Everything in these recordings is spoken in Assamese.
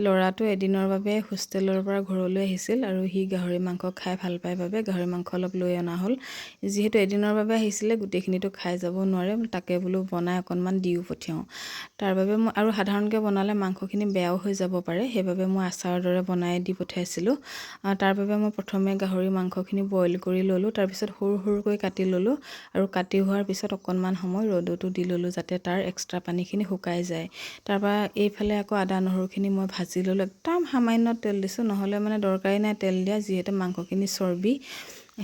ল'ৰাটো এদিনৰ বাবে হোষ্টেলৰ পৰা ঘৰলৈ আহিছিল আৰু সি গাহৰি মাংস খাই ভাল পায় বাবে গাহৰি মাংস অলপ লৈ অনা হ'ল। যিহেতু এদিনৰ বাবে আহিছিলে গোটেইখিনিতো খাই যাব নোৱাৰে, তাকে বোলো বনাই অকণমান দিও পঠিয়াওঁ। তাৰ বাবে মই আৰু সাধাৰণকৈ বনালে মাংসখিনি বেয়াও হৈ যাব পাৰে, সেইবাবে মই আচাৰৰ দৰে বনাই দি পঠিয়াইছিলোঁ। তাৰ বাবে মই প্ৰথমে গাহৰি মাংসখিনি বইল কৰি ল'লোঁ, তাৰপিছত সৰু সৰুকৈ কাটি ল'লোঁ আৰু কাটি হোৱাৰ পিছত অকণমান সময় ৰ'দতো দি ল'লোঁ যাতে তাৰ এক্সট্ৰা পানীখিনি শুকাই যায়। তাৰপৰা এইফালে আকৌ আদা নহৰুখিনি মই ভাজি ল'লোঁ, একদম সামান্য তেল দিছোঁ, নহ'লে মানে দৰকাৰী নাই তেল দিয়া, যিহেতু মাংসখিনি চৰ্বি।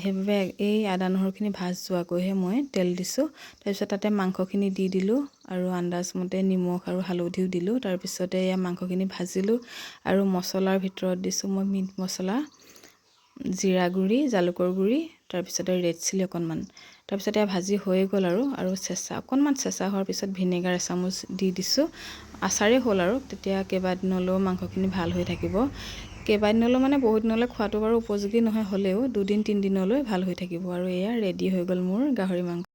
সেইবাবে এই আদা নহৰুখিনি ভাজ যোৱাকৈহে মই তেল দিছোঁ। তাৰপিছত তাতে মাংসখিনি দি দিলোঁ আৰু আন্দাজমতে নিমখ আৰু হালধিও দিলোঁ। তাৰপিছতে এয়া মাংসখিনি ভাজিলোঁ আৰু মছলাৰ ভিতৰত দিছোঁ মই মিট মছলা, জিৰা গুড়ি, জালুকৰ গুড়ি, তাৰপিছতে ৰেড চিলি অকণমান। তাৰপিছতে ভাজি হৈ গ'ল আৰু অকণমান চেঁচা হোৱাৰ পিছত ভিনেগাৰ এচামুচ দি দিছোঁ। আচাৰেই হ'ল আৰু তেতিয়া কেইবাদিনলৈও মাংসখিনি ভাল হৈ থাকিব। কেইবাদিনলৈ মানে বহুত দিনলৈ খোৱাটো বাৰু উপযোগী নহয়, হ'লেও 2-3 দিনলৈ ভাল হৈ থাকিব। আৰু এয়া ৰেডি হৈ গ'ল মোৰ গাহৰি মাংস।